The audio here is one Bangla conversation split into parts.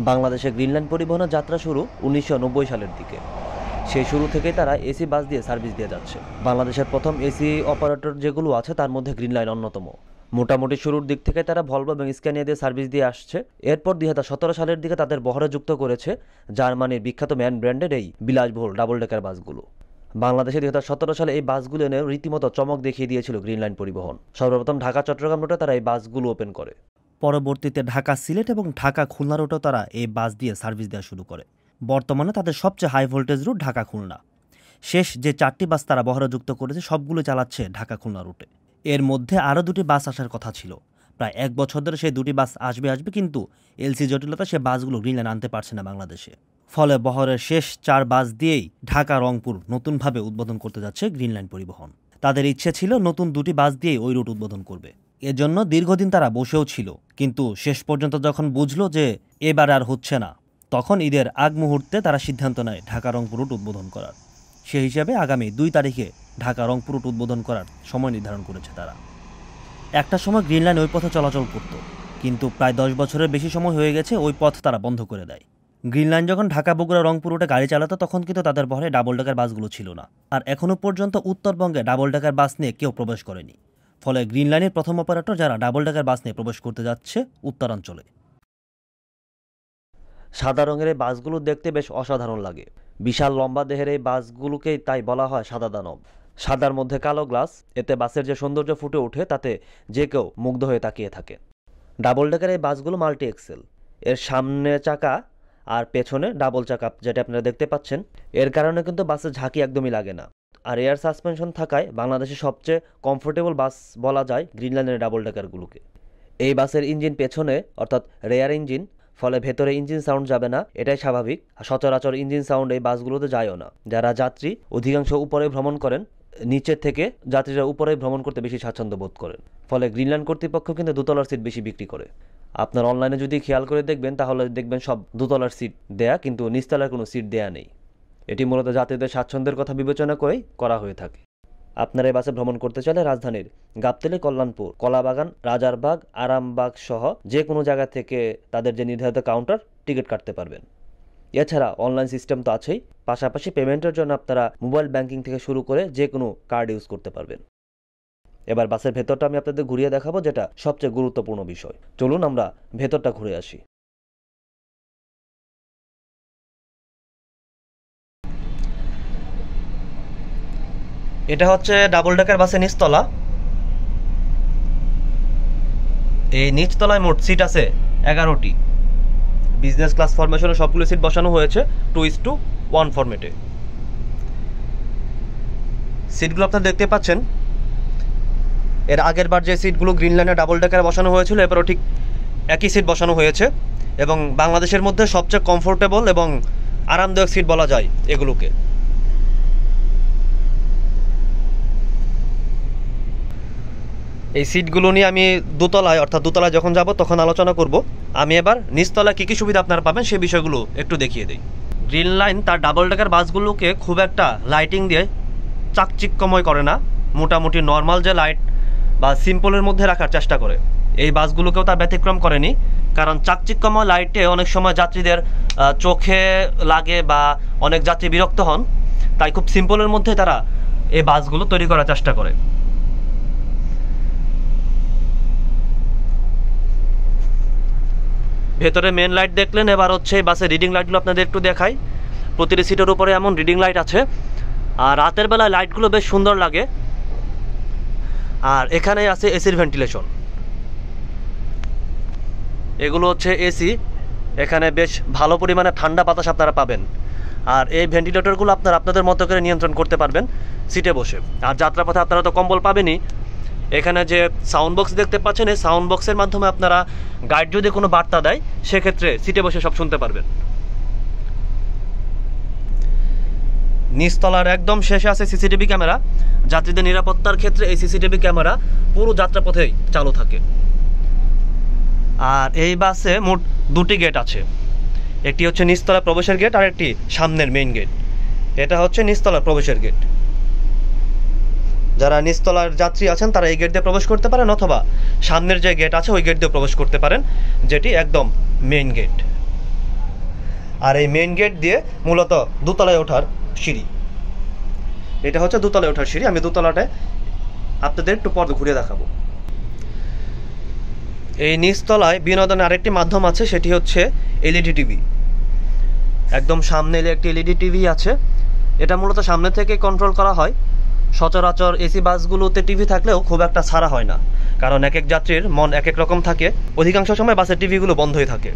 বাংলাদেশে গ্রিন লাইন পরিবহনের যাত্রা শুরু 1990 সালের দিকে। সেই শুরু থেকেই তারা এসি বাস দিয়ে সার্ভিস দিয়ে যাচ্ছে। বাংলাদেশের প্রথম এসি অপারেটর যেগুলো আছে তার মধ্যে গ্রিন লাইন অন্যতম। মোটামুটি শুরুর দিক থেকে তারা ভলভো এবং স্ক্যানিয়া দিয়ে সার্ভিস দিয়ে আসছে। এরপর 2017 সালের দিকে তাদের বহরে যুক্ত করেছে জার্মানির বিখ্যাত ম্যান ব্র্যান্ডের এই বিলাসবহুল ডাবল ডেকার বাসগুলো। বাংলাদেশে 2017 সালে এই বাসগুলো এনে রীতিমতো চমক দেখিয়ে দিয়েছিল গ্রিন লাইন পরিবহন। সর্বপ্রথম ঢাকা চট্টগ্রাম রুটে তারা এই বাসগুলো ওপেন করে। পরবর্তীতে ঢাকা সিলেট এবং ঢাকা খুলনা রুটেও তারা এই বাস দিয়ে সার্ভিস দেওয়া শুরু করে। বর্তমানে তাদের সবচেয়ে high voltage route Dhaka Khulna. শেষ যে 4টি বাস তারা বহরে যুক্ত করেছে সবগুলো চালাচ্ছে ঢাকা খুলনা রুটে। এর মধ্যে আরও 2টি বাস আসার কথা ছিল। প্রায় 1 বছর ধরে সেই 2টি বাস আসবে কিন্তু এলসি জটিলতা সে বাসগুলো গ্রিন লাইন আনতে পারছে না বাংলাদেশে। ফলে বহরের শেষ 4 বাস দিয়েই ঢাকা রংপুর নতুনভাবে উদ্বোধন করতে যাচ্ছে গ্রিন লাইন পরিবহন। তাদের ইচ্ছে ছিল নতুন 2টি বাস দিয়েই ওই রুট উদ্বোধন করবে। এজন্য দীর্ঘদিন তারা বসেও ছিল, কিন্তু শেষ পর্যন্ত যখন বুঝলো যে এবার আর হচ্ছে না, তখন ঈদের আগ মুহূর্তে তারা সিদ্ধান্ত নেয় ঢাকা রংপুর রুট উদ্বোধন করার। সেই হিসাবে আগামী 2 তারিখে ঢাকা রংপুর রুট উদ্বোধন করার সময় নির্ধারণ করেছে তারা। একটা সময় গ্রিন লাইন ওই পথে চলাচল করত, কিন্তু প্রায় 10 বছরের বেশি সময় হয়ে গেছে ওই পথ তারা বন্ধ করে দেয়। গ্রিন লাইন যখন ঢাকা বগুড়া রংপুর রুটে গাড়ি চালাতো তখন কিন্তু তাদের বহরে ডাবল ডেকার বাসগুলো ছিল না, আর এখনও পর্যন্ত উত্তরবঙ্গে ডাবল ডেকার বাস নিয়ে কেউ প্রবেশ করেনি। ফলে গ্রিন লাইনের প্রথম অপারেটর যারা ডাবল ডেকার বাস নিয়ে প্রবেশ করতে যাচ্ছে উত্তরাঞ্চলে। সাদা রঙের এই বাসগুলো দেখতে বেশ অসাধারণ লাগে। বিশাল লম্বা দেহের এই বাসগুলোকেই তাই বলা হয় সাদা দানব। সাদার মধ্যে কালো গ্লাস, এতে বাসের যে সৌন্দর্য ফুটে ওঠে তাতে যে কেউ মুগ্ধ হয়ে তাকিয়ে থাকে। ডাবল ডেকার এই বাসগুলো মাল্টি এক্সেল। এর সামনে চাকা আর পেছনে ডাবল চাকা যেটা আপনারা দেখতে পাচ্ছেন, এর কারণে কিন্তু বাসের ঝাঁকি একদমই লাগে না। আর এয়ার সাসপেনশন থাকায় বাংলাদেশের সবচেয়ে কমফোর্টেবল বাস বলা যায় গ্রিন লাইনের ডাবল ডেকারগুলোকে। এই বাসের ইঞ্জিন পেছনে, অর্থাৎ রেয়ার ইঞ্জিন, ফলে ভেতরে ইঞ্জিন সাউন্ড যাবে না, এটাই স্বাভাবিক। সচরাচর ইঞ্জিন সাউন্ড এই বাসগুলোতে যায়ও না। যারা যাত্রী অধিকাংশ উপরে ভ্রমণ করেন, নিচের থেকে যাত্রীরা উপরে ভ্রমণ করতে বেশি স্বাচ্ছন্দ্য বোধ করেন। ফলে গ্রিন লাইন কর্তৃপক্ষ কিন্তু দোতলার সিট বেশি বিক্রি করে। আপনার অনলাইনে যদি খেয়াল করে দেখবেন তাহলে দেখবেন সব দোতলার সিট দেয়া, কিন্তু নিচতলার কোনো সিট দেয়া নেই। এটি মূলত যাত্রীদের স্বাচ্ছন্দ্যের কথা বিবেচনা করেই করা হয়ে থাকে। আপনারা এই বাসে ভ্রমণ করতে চাইলে রাজধানীর গাবতলী, কল্যাণপুর, কলাবাগান, রাজারবাগ, আরামবাগ সহ যে কোনো জায়গা থেকে তাদের যে নির্ধারিত কাউন্টার টিকিট কাটতে পারবেন। এছাড়া অনলাইন সিস্টেম তো আছেই, পাশাপাশি পেমেন্টের জন্য আপনারা মোবাইল ব্যাংকিং থেকে শুরু করে যে কোনো কার্ড ইউজ করতে পারবেন। এবার বাসের ভেতরটা আমি আপনাদের ঘুরিয়ে দেখাবো, যেটা সবচেয়ে গুরুত্বপূর্ণ বিষয়। চলুন আমরা ভেতরটা ঘুরে আসি। এটা হচ্ছে ডাবল ডেকার বাসের নিচতলা। এই নিচতলায় মোট সিট আছে 11টি। বিজনেস ক্লাস ফরমেশনে সবগুলো সিট বসানো হয়েছে 2:1 ফরম্যাটে। সিটগুলো আপনারা দেখতে পাচ্ছেন। এর আগের বার যে সিটগুলো গ্রিন লাইনে ডাবল ডেকারে বসানো হয়েছিল, এবারও ঠিক একই সিট বসানো হয়েছে এবং বাংলাদেশের মধ্যে সবচেয়ে কমফোর্টেবল এবং আরামদায়ক সিট বলা যায় এগুলোকে। এই সিটগুলো নিয়ে আমি দোতলায়, অর্থাৎ দোতলায় যখন যাব তখন আলোচনা করব। আমি এবার নিচতলায় কী কী সুবিধা আপনারা পাবেন সেই বিষয়গুলো একটু দেখিয়ে দিই। গ্রিন লাইন তার ডাবল ডেকার বাসগুলোকে খুব একটা লাইটিং দিয়ে চাকচিক্যময় করে না, মোটামুটি নর্মাল যে লাইট বা সিম্পলের মধ্যে রাখার চেষ্টা করে। এই বাসগুলোকেও তার ব্যতিক্রম করেনি, কারণ চাকচিক্যময় লাইটে অনেক সময় যাত্রীদের চোখে লাগে বা অনেক যাত্রী বিরক্ত হন, তাই খুব সিম্পলের মধ্যে তারা এই বাসগুলো তৈরি করার চেষ্টা করে। ভেতরে মেন লাইট দেখলেন, এবার হচ্ছে বাসের রিডিং লাইটগুলো আপনাদের একটু দেখাই। প্রতিটি সিটের উপরে এমন রিডিং লাইট আছে, আর রাতের বেলায় লাইটগুলো বেশ সুন্দর লাগে। আর এখানে আছে এসির ভেন্টিলেশন, এগুলো হচ্ছে এসি। এখানে বেশ ভালো পরিমাণে ঠান্ডা বাতাস আপনারা পাবেন। আর এই ভেন্টিলেটরগুলো আপনারা আপনাদের মতো করে নিয়ন্ত্রণ করতে পারবেন সিটে বসে। আর যাত্রাপথে আপনারা তো কম্বল পাবেনই। এখানে যে সাউন্ড বক্স দেখতে পাচ্ছেন, এই সাউন্ড বক্সের মাধ্যমে আপনারা গাইড যদি কোনো বার্তা দেয় সেক্ষেত্রে সিটে বসে সব শুনতে পারবেন। নিচতলার একদম শেষে আছে সিসিটিভি ক্যামেরা। যাত্রীদের নিরাপত্তার ক্ষেত্রে এই সিসিটিভি ক্যামেরা পুরো যাত্রাপথেই চালু থাকে। আর এই বাসে মোট 2টি গেট আছে। একটি হচ্ছে নিচতলা প্রবেশের গেট, আর একটি সামনের মেইন গেট। এটা হচ্ছে নিচতলার প্রবেশের গেট। যারা নিচতলার যাত্রী আছেন তারা এই গেট দিয়ে প্রবেশ করতে পারেন, অথবা সামনের যে গেট আছে ওই গেট দিয়ে প্রবেশ করতে পারেন, যেটি একদম মেইন গেট। আর এই মেইন গেট দিয়ে মূলত দোতলায় ওঠার সিঁড়ি। এটা হচ্ছে দোতলায় ওঠার সিঁড়ি। আমি দোতলাটায় আপনাদের একটু পর ঘুরে দেখাবো। এই নিচতলায় বিনোদনের আরেকটি মাধ্যম আছে, সেটি হচ্ছে এলইডি টিভি। একদম সামনে একটি এলইডি টিভি আছে। এটা মূলত সামনে থেকে কন্ট্রোল করা হয়। সচরাচর এসি বাসগুলোতে টিভি থাকলেও খুব একটা ছাড়া হয় না, কারণ এক এক যাত্রীর মন এক এক রকম থাকে। অধিকাংশ সময় বাসের টিভিগুলো বন্ধই থাকে।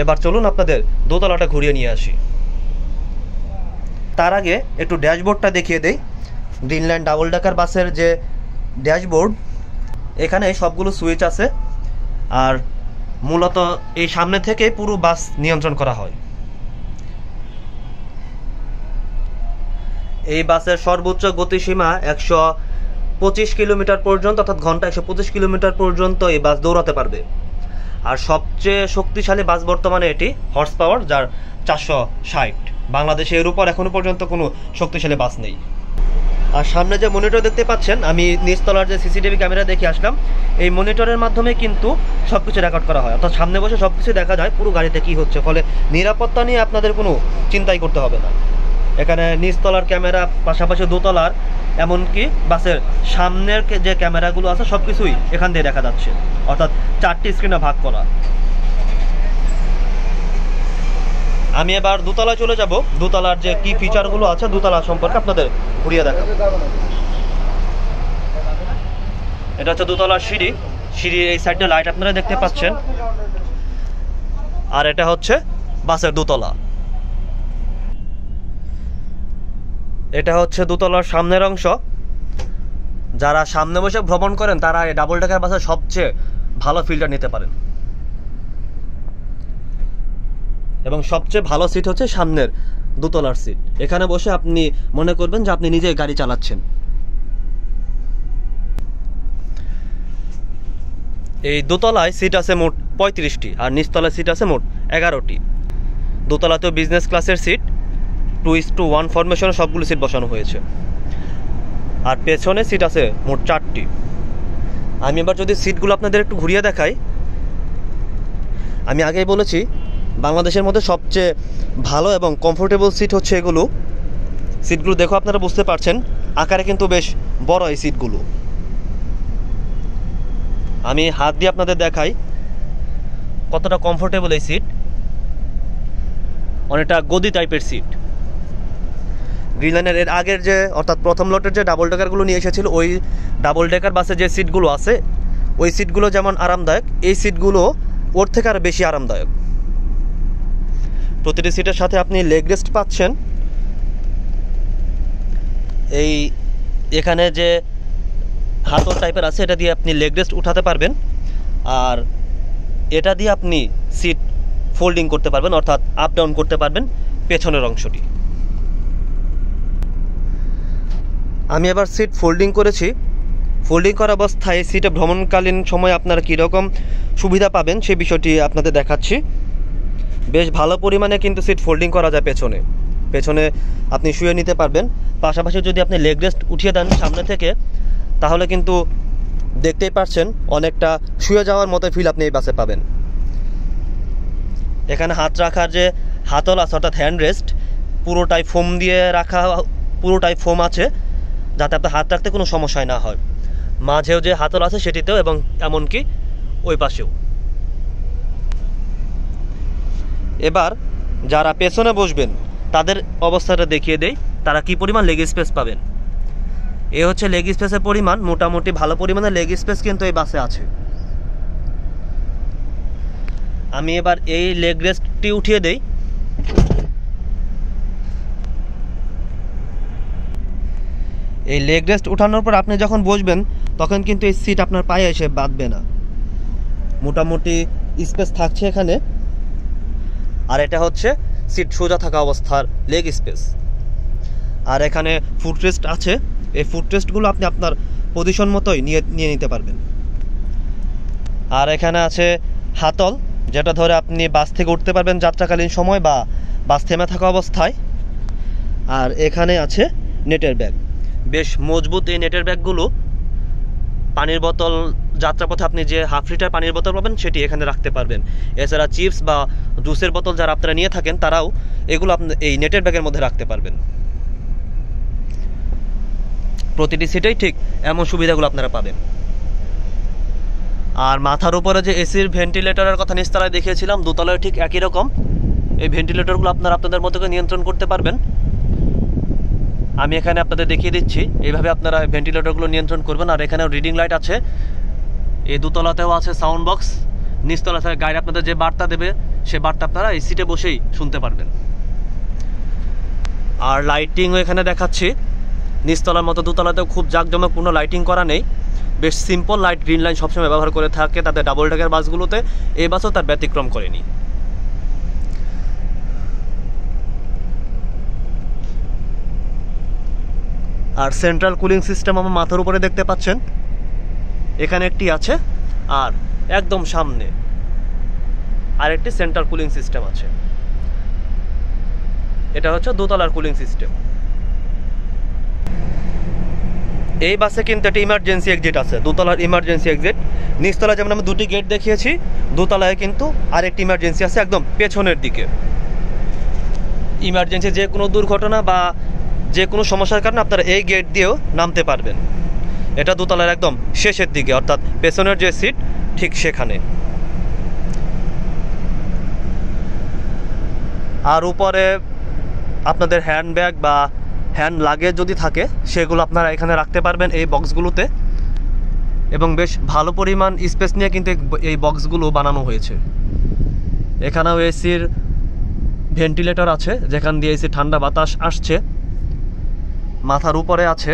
এবার চলুন আপনাদের দোতলাটা ঘুরিয়ে নিয়ে আসি। তার আগে একটু ড্যাশবোর্ডটা দেখিয়ে দেই। গ্রিনল্যান্ড ডাবল ডেকার বাসের যে ড্যাশবোর্ড, এখানে সবগুলো সুইচ আছে। আর মূলত এই সামনে থেকে পুরো বাস নিয়ন্ত্রণ করা হয়। এই বাসের সর্বোচ্চ গতিসীমা 125 কিলোমিটার পর্যন্ত, অর্থাৎ ঘন্টা 125 কিলোমিটার পর্যন্ত এই বাস দৌড়াতে পারবে। আর সবচেয়ে শক্তিশালী বাস বর্তমানে এটি, হর্স পাওয়ার যার 460। বাংলাদেশে এর উপর এখনো পর্যন্ত কোনো শক্তিশালী বাস নেই। আর সামনে যে মনিটর দেখতে পাচ্ছেন, আমি নিচতলার যে সিসিটিভি ক্যামেরা দেখে আসলাম। এই মনিটরের মাধ্যমে কিন্তু সব কিছু রেকর্ড করা হয়, অর্থাৎ সামনে বসে সব কিছু দেখা যায় পুরো গাড়িতে কী হচ্ছে। ফলে নিরাপত্তা নিয়ে আপনাদের কোনো চিন্তাই করতে হবে না। এখানে নিচতলার ক্যামেরা, পাশাপাশি দোতলার, এমনকি বাসের সামনের যে ক্যামেরাগুলো আছে সব কিছুই এখান দিয়ে দেখা যাচ্ছে, অর্থাৎ 4টি স্ক্রিনে ভাগ করা। আমি এবার দোতলায় চলে যাব। দোতলার যে কি ফিচারগুলো আছে দোতলা সম্পর্কে আপনাদের ঘুরিয়ে দেখাবো। এটা হচ্ছে দোতলার সিঁড়ি। সিঁড়ির এই সাইডে লাইট আপনারা দেখতে পাচ্ছেন। আর এটা হচ্ছে বাসের দোতলা। এটা হচ্ছে দোতলার সামনের অংশ। যারা সামনে বসে ভ্রমণ করেন তারা এই ডাবল ডেকার বাসের সবচেয়ে ভালো ফিল্টার নিতে পারেন। এবং সবচেয়ে ভালো সিট হচ্ছে সামনের দোতলার সিট। এখানে বসে আপনি মনে করবেন যে আপনি নিজেই গাড়ি চালাচ্ছেন। এই দোতলায় সিট আছে মোট 35টি, আর নিচতলায় সিট আছে মোট 11টি। দোতলাতেও বিজনেস ক্লাসের সিট 2:1 ফরমেশনে সবগুলো সিট বসানো হয়েছে। আর পেছনে সিট আছে মোট 4টি। আমি এবার যদি সিটগুলো আপনাদের একটু ঘুরিয়ে দেখাই। আমি আগেই বলেছি বাংলাদেশের মধ্যে সবচেয়ে ভালো এবং কমফোর্টেবল সিট হচ্ছে এগুলো। সিটগুলো দেখো আপনারা বুঝতে পারছেন, আকারে কিন্তু বেশ বড় এই সিটগুলো। আমি হাত দিয়ে আপনাদের দেখাই কতটা কমফোর্টেবল এই সিট। অনেকটা গদি টাইপের সিট। গ্রিনল্যান্ডের এর আগের যে, অর্থাৎ প্রথম লটের যে ডাবল ডেকারগুলো নিয়ে এসেছিল, ওই ডাবল ডেকার বাসে যে সিটগুলো আছে ওই সিটগুলো যেমন আরামদায়ক, এই সিটগুলো ওর থেকে আরও বেশি আরামদায়ক। প্রতিটি সিটের সাথে আপনি লেগ রেস্ট পাচ্ছেন। এই এখানে যে হাতল টাইপের আছে এটা দিয়ে আপনি লেগ রেস্ট উঠাতে পারবেন। আর এটা দিয়ে আপনি সিট ফোল্ডিং করতে পারবেন, অর্থাৎ আপ ডাউন করতে পারবেন পেছনের অংশটি। আমি এবার সিট ফোল্ডিং করেছি। ফোল্ডিং করা অবস্থায় সিটে ভ্রমণকালীন সময় আপনারা কীরকম সুবিধা পাবেন সে বিষয়টি আপনাদের দেখাচ্ছি। বেশ ভালো পরিমাণে কিন্তু সিট ফোল্ডিং করা যায় পেছনে। পেছনে আপনি শুয়ে নিতে পারবেন। পাশাপাশি যদি আপনি লেগ রেস্ট উঠিয়ে দেন সামনে থেকে, তাহলে কিন্তু দেখতেই পাচ্ছেন অনেকটা শুয়ে যাওয়ার মতো ফিল আপনি এই বাসে পাবেন। এখানে হাত রাখার যে হাতল আছে, অর্থাৎ হ্যান্ড রেস্ট, পুরোটাই ফোম দিয়ে রাখা, পুরোটাই ফোম আছে, যাতে আপনার হাত রাখতে কোনো সমস্যায় না হয়। মাঝেও যে হাতল আছে সেটিতেও, এবং এমনকি ওই পাশেও। এবার যারা পেছনে বসবেন তাদের অবস্থাটা দেখিয়ে দেই, তারা কি পরিমাণ লেগ স্পেস পাবেন। এ হচ্ছে লেগ স্পেসের পরিমাণ। মোটামুটি ভালো পরিমাণে লেগ স্পেস কিন্তু এই বাসে আছে। আমি এবার এই লেগ রেস্টটি উঠিয়ে দেই। এই লেগ রেস্ট উঠানোর পর আপনি যখন বসবেন তখন কিন্তু এই সিট আপনার পায়ে এসে বাঁধবে না। মোটামুটি স্পেস থাকছে এখানে। আর এটা হচ্ছে সিট সোজা থাকা অবস্থার লেগ স্পেস। আর এখানে ফুটরেস্ট আছে। এই ফুটরেস্টগুলো আপনি আপনার পজিশন মতোই নিয়ে নিতে পারবেন। আর এখানে আছে হাতল, যেটা ধরে আপনি বাস থেকে উঠতে পারবেন যাত্রাকালীন সময় বা বাস থেমে থাকা অবস্থায়। আর এখানে আছে নেটের ব্যাগ। বেশ মজবুত এই নেটের ব্যাগগুলো। পানির বোতল যাত্রাপথে আপনি যে হাফ লিটার পানির বোতল পাবেন সেটি এখানে রাখতে পারবেন। এছাড়া চিপস বা জুসের বোতল যারা আপনারা নিয়ে থাকেন তারাও এগুলো আপনি এই নেটের ব্যাগের মধ্যে রাখতে পারবেন। প্রতিটি সিটেই ঠিক এমন সুবিধাগুলো আপনারা পাবেন। আর মাথার উপরে যে এসির ভেন্টিলেটরের কথা নিচতলায় দেখিয়েছিলাম, দোতলায় ঠিক একই রকম এই ভেন্টিলেটরগুলো আপনারা আপনাদের মতো করে নিয়ন্ত্রণ করতে পারবেন। আমি এখানে আপনাদের দেখিয়ে দিচ্ছি, এইভাবে আপনারা ভেন্টিলেটরগুলো নিয়ন্ত্রণ করবেন। আর এখানেও রিডিং লাইট আছে, এই দোতলাতেও আছে সাউন্ড বক্স। নিচতলা থেকে গাইড আপনাদের যে বার্তা দেবে সে বার্তা আপনারা এই সিটে বসেই শুনতে পারবেন। আর লাইটিংও এখানে দেখাচ্ছি, নিচতলার মতো দোতলাতেও খুব জাঁকজমকপূর্ণ লাইটিং করা নেই, বেশ সিম্পল লাইট গ্রিন লাইন সবসময় ব্যবহার করে থাকে তাদের ডাবল ডেকার বাসগুলোতে, এই বাসও তার ব্যতিক্রম করেনি। আর সেন্ট্রাল কুলিং সিস্টেম আমার মাথার উপরে দেখতে পাচ্ছেন, এখানে একটি আছে আর একদম সামনে আরেকটি সেন্ট্রাল কুলিং সিস্টেম আছে। এটা হচ্ছে দোতলার কুলিং সিস্টেম। এই বাসে কিন্তু একটা ইমার্জেন্সি এক্সিট আছে, দোতলার ইমার্জেন্সি এক্সিট। নিচতলায় যেমন আমি দুটি গেট দেখিয়েছি, দোতলায় কিন্তু আরেকটি ইমার্জেন্সি আছে একদম পেছনের দিকে। ইমার্জেন্সি যে কোনো দুর্ঘটনা বা যে কোনো সমস্যার কারণে আপনারা এই গেট দিয়েও নামতে পারবেন। এটা দোতলার একদম শেষের দিকে, অর্থাৎ পেছনের যে সিট ঠিক সেখানে। আর উপরে আপনাদের হ্যান্ড ব্যাগ বা হ্যান্ড লাগেজ যদি থাকে সেগুলো আপনারা এখানে রাখতে পারবেন এই বক্সগুলোতে, এবং বেশ ভালো পরিমাণ স্পেস নিয়ে কিন্তু এই বক্সগুলো বানানো হয়েছে। এখানেও এসির ভেন্টিলেটর আছে, যেখান দিয়ে এসি ঠান্ডা বাতাস আসছে, মাথার উপরে আছে,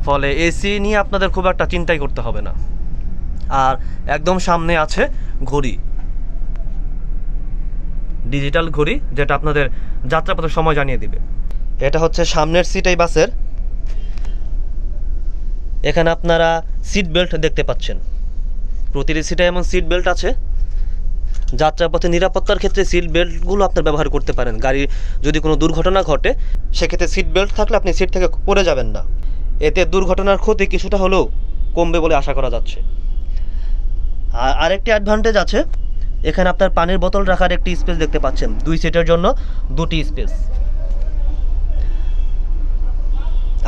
ফলে এসি নিয়ে আপনাদের খুব একটা চিন্তাই করতে হবে না। আর একদম সামনে আছে ঘড়ি, ডিজিটাল ঘড়ি, যেটা আপনাদের যাত্রাপথের সময় জানিয়ে দিবে। এটা হচ্ছে সামনের সিট এই বাসের। এখানে আপনারা সিট বেল্ট দেখতে পাচ্ছেন, প্রতিটি সিটে এমন সিট বেল্ট আছে। যাত্রাপথে নিরাপত্তার ক্ষেত্রে সিট বেল্টগুলো আপনার ব্যবহার করতে পারেন। গাড়ির যদি কোনো দুর্ঘটনা ঘটে সেক্ষেত্রে সিট বেল্ট থাকলে আপনি সিট থেকে পড়ে যাবেন না, এতে দুর্ঘটনার ক্ষতি কিছুটা হলেও কমবে বলে আশা করা যাচ্ছে। আর আরেকটি অ্যাডভান্টেজ আছে, এখানে আপনার পানির বোতল রাখার একটি স্পেস দেখতে পাচ্ছেন, 2 সিটের জন্য 2টি স্পেস।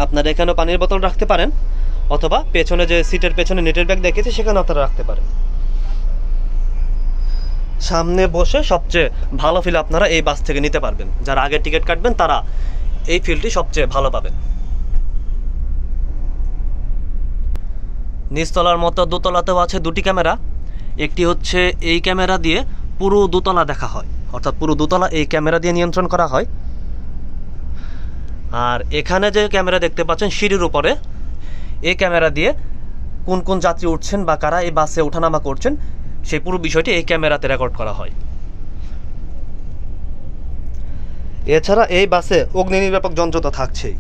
আপনারা এখানেও পানির বোতল রাখতে পারেন, অথবা পেছনে যে সিটের পেছনে নেটের ব্যাগ দেখেছি সেখানে আপনারা রাখতে পারেন। সামনে বসে সবচেয়ে ভালো ফিল আপনারা এই বাস থেকে নিতে পারবেন। যারা আগে টিকিট কাটবেন তারা এই ফিলটি সবচেয়ে ভালো পাবেন। নিচতলার মতো দোতলাতেও আছে 2টি ক্যামেরা। একটি হচ্ছে এই ক্যামেরা দিয়ে পুরো দোতলা দেখা হয়, অর্থাৎ পুরো দোতলা এই ক্যামেরা দিয়ে নিয়ন্ত্রণ করা হয়। আর এখানে যে ক্যামেরা দেখতে পাচ্ছেন সিঁড়ির উপরে, এই ক্যামেরা দিয়ে কোন কোন যাত্রী উঠছেন বা কারা এই বাসে ওঠানামা করছেন সেই পুরো বিষয়টি এই ক্যামেরাতে রেকর্ড করা হয়। এছাড়া এই বাসে অগ্নি নির্বাপক যন্ত্র তো থাকছেই।